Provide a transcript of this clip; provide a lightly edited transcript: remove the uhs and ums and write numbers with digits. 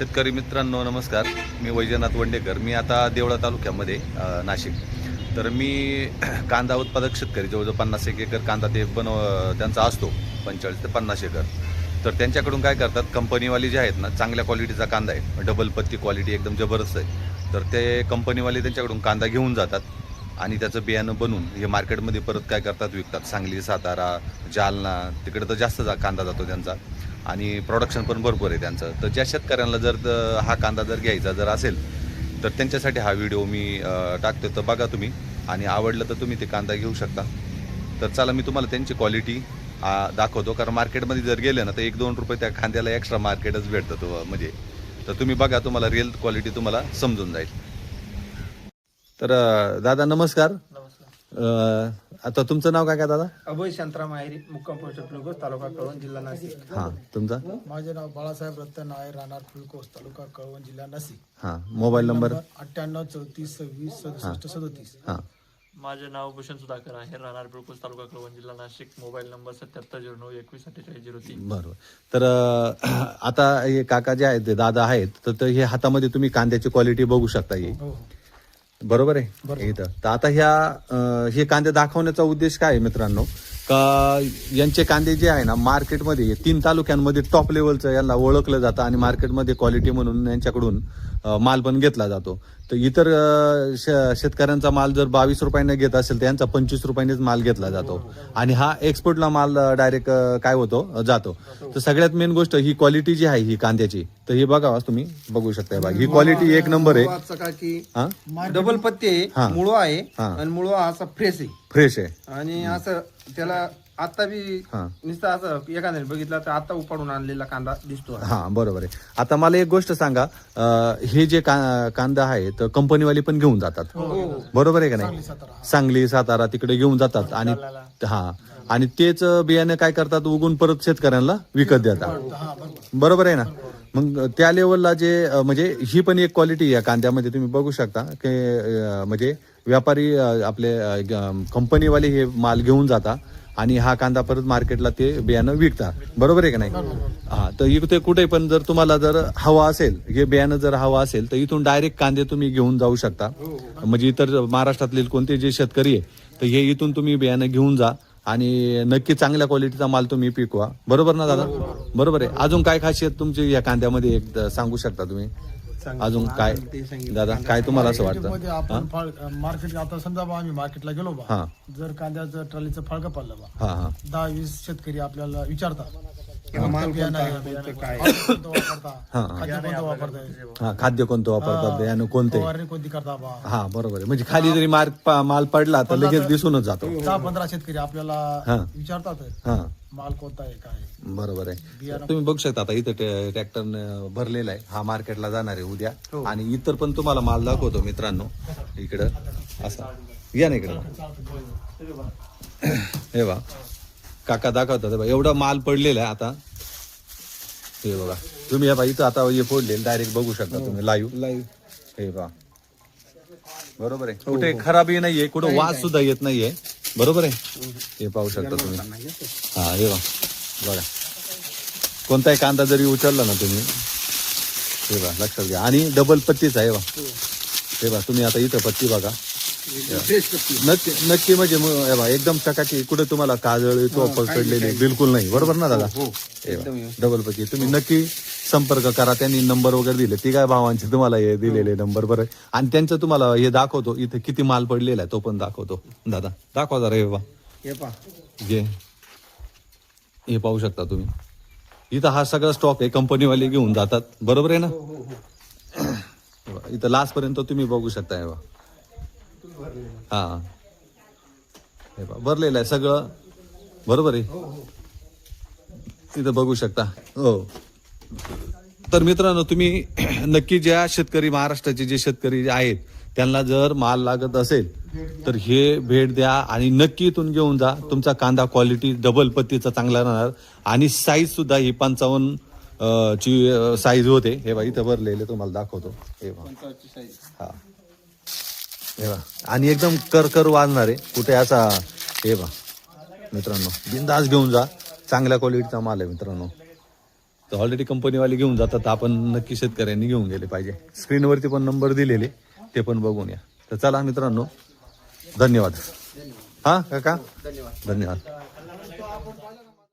शेतकरी मित्रांनो नमस्कार. मी वैजनाथ वंडेकर. मी आता देवळा तालुक्यामध्ये नाशिक. तर मी कांदा उत्पादक शेतकरी जवळजवळ 50 एकर कांदा ते त्यांचा असतो 45 ते 50 एकर. तर त्यांच्याकडून काय करतात, कंपनीवाले जे आहेत ना, चांगल्या क्वालिटीचा कांदा आहे, डबल पत्ती क्वालिटी एकदम जबरदस्त आहे. तर ते कंपनीवाले त्यांच्याकडून कांदा घेऊन जातात आणि त्याचं बियाणं बनवून हे मार्केटमध्ये परत काय करतात, विकतात. सांगली, सातारा, जालना तिकडे तर जास्त कांदा जातो त्यांचा आणि प्रोडक्शन पण भरपूर आहे त्यांचं. तर ज्या शेतकऱ्यांना जर हा कांदा जर घ्यायचा जर असेल तर त्यांच्यासाठी हा व्हिडिओ मी टाकतो. तर बघा तुम्ही आणि आवडलं तर तुम्ही ते कांदा घेऊ शकता. तर चला मी तुम्हाला त्यांची क्वालिटी दाखवतो. कारण मार्केटमध्ये जर गेले ना तर 1-2 रुपये त्या कांद्याला एक्स्ट्रा मार्केटच भेटतं तो म्हणजे. तर तुम्ही बघा, तुम्हाला रिअल क्वालिटी तुम्हाला समजून जाईल. तर दादा नमस्कार. आता तुमचं नाव काय काय दादा? अभय शांतराम आहेरी, मुक्काम पोस्ट फुलकोस, तालुका कळवण, जिल्हा नाशिक. हां, तुमचा? माझे नाव बाळासाहेब रत्न आहे, राहणार फुलकोस, तालुका कळवण, जिल्हा नाशिक. हां, मोबाईल नंबर? 98 34 26 67 37. हां, माझे नाव भूषण सुधाकर आहे, राहणार बिळकोस, तालुका कळवण, जिल्हा नाशिक. Mobile number 7709214803. बरोबर. तर आता हे काका जे आहेत, ते दादा आहेत, तर हे हातामध्ये तुम्ही कांद्याची क्वालिटी बघू शकता. ही हो हो. बरोबर आहे इथं. तर आता हे कांदे दाखवण्याचा उद्देश काय आहे मित्रांनो, का यांचे कांदे जे आहे ना मार्केटमध्ये 3 तालुक्यांमध्ये टॉप लेवलचं यांना ओळखलं जातं आणि मार्केटमध्ये क्वालिटी म्हणून यांच्याकडून माल पण घेतला जातो. तर इतर शेतकऱ्यांचा माल जर 22 रुपयाने घेत असेल तर यांचा 25 रुपयानेच माल घेतला जातो आणि हा एक्सपोर्टला माल डायरेक्ट काय होतो, जातो. तर सगळ्यात मेन गोष्ट ही क्वालिटी जी आहे ही कांद्याची, तर हे बघा तुम्ही बघू शकता. बघा ही क्वालिटी एक नंबर आहे. हा, डबल पत्ती हा. आहे, मुळवा आहे हा. आणि मुळवा असा फ्रेश आहे फ्रेश आहे. आणि असं त्याला आता बी हा. नुसतं असं एखाद्याने बघितलं तर आता उपाडून आणलेला कांदा दिसतो. हा, बरोबर आहे. आता मला एक गोष्ट सांगा, हे जे कांदा आहे तर कंपनीवाले पण घेऊन जातात, बरोबर आहे का नाही? सांगली, सातारा तिकडे घेऊन जातात आणि आणि तेच बियाणे काय करतात, उगून परत शेतकऱ्यांना विकत देतात, बरोबर आहे ना? मग त्या लेवलला जे म्हणजे ही पण एक क्वालिटी आहे कांद्यामध्ये, तुम्ही बघू शकता की म्हणजे व्यापारी आपले कंपनीवाले हे माल घेऊन जातात आणि हा कांदा परत मार्केटला ते बियाणं विकतात, बरोबर आहे का नाही? हा, तर इथे कुठे पण जर तुम्हाला जर हवा असेल, हे बियाणं जर हवा असेल तर इथून डायरेक्ट कांदे तुम्ही घेऊन जाऊ शकता. म्हणजे इतर महाराष्ट्रातले कोणते जे शेतकरी आहे तर हे इथून तुम्ही बियाणं घेऊन जा आणि नक्की चांगल्या क्वालिटीचा माल तुम्ही पिकवा, बरोबर ना दादा? बरोबर आहे. अजून काय खासियत तुमची या कांद्यामध्ये एक सांगू शकता तुम्ही? अजून काय दादा, काय तुम्हाला असं वाटतं? मध्ये आपण फळ मार्केट, आता समजा बा आम्ही मार्केटला गेलो बा, हा जर कांद्याचं ट्रॉलीचं फळकं पडलं बा, हा हा 10-20 शेतकरी आपल्याला विचारतात माल बियाणं आहे, कोणतं काय? कोणतं वापरता, हा. खाद्य कोणतं वापरताय, हा, खाद्य कोणतं वापरतात बियाणं कोणते? फवारणी कोणती करता बा. हा, बरोबर आहे. म्हणजे खाली जरी माल पडला तर लगेच दिसूनच जातो. 10-15 शेतकरी आपल्याला हा. विचारतात हा, माल कोणता आहे, काय आहे. बरोबर आहे. तुम्ही बघू शकता आता इथं ट्रॅक्टर भरलेला आहे, हा मार्केटला जाणार आहे उद्या. आणि इतर पण तुम्हाला माल दाखवतो मित्रांनो. इकडं असा या ना इकडं, हे बघा काका दाखवतात. बघा एवढा माल पडलेला आहे आता, हे बघा तुम्ही. हे बघा इथं आता हे फोडलेलं डायरेक्ट बघू शकता तुम्ही लाईव्ह. हे बघा, बरोबर आहे. कुठे खराबी नाहीये, कुठे वास सुद्धा येत नाहीये, बरोबर आहे. हे पाहू शकता तुम्ही. हा, हे बघा कोणताही कांदा जरी उचलला ना तुम्ही, हे बघा लक्षात घ्या. आणि डबल पत्तीच आहे. हे बघा तुम्ही आता इथं पत्ती बघा, नक्की नक्की म्हणजे हे बघा एकदम चकाकी, कुठे तुम्हाला काजळ पडलेली बिलकुल नाही, बरोबर ना दादा? डबल पत्ती. तुम्ही नक्की संपर्क करा, त्यांनी नंबर वगैरे दिले, ती काय भावांचे तुम्हाला हे दिलेले नंबर, बरं. आणि त्यांचं तुम्हाला हे दाखवतो, इथे किती माल पडलेला आहे तो पण दाखवतो. दादा दाखवा जरा. हे बा हे पाहू शकता तुम्ही. इथं हा सगळा स्टॉक आहे, कंपनीवाले घेऊन जातात, बरोबर आहे ना? इथं लास्ट पर्यंत तुम्ही बघू शकता. हे बा, हा, हे बा भरलेलं आहे सगळं, बरोबर आहे. इथं बघू शकता. हो, तर मित्रांनो तुम्ही नक्की ज्या शेतकरी, महाराष्ट्राचे जे शेतकरी आहेत त्यांना जर माल लागत असेल तर हे भेट द्या आणि नक्की इथून घेऊन जा. तुमचा कांदा क्वालिटी डबल पत्तीचा चांगला राहणार आणि साईज सुद्धा ही 55 ची साईज होते. हे बघा इथं भरलेले तुम्हाला दाखवतो. हे बघा, हा, हे बघा. आणि एकदम कर वाजणार आहे, कुठे असा. हे बघा मित्रांनो, बिंदास घेऊन जा, चांगल्या क्वालिटीचा माल आहे मित्रांनो. तर ऑलरेडी कंपनीवाले घेऊन जातात, तर आपण नक्की शेतकऱ्यांनी घेऊन गेले पाहिजे. स्क्रीनवरती पण नंबर दिलेले, ते पण बघून या. तर चला मित्रांनो, धन्यवाद. हां काका, धन्यवाद.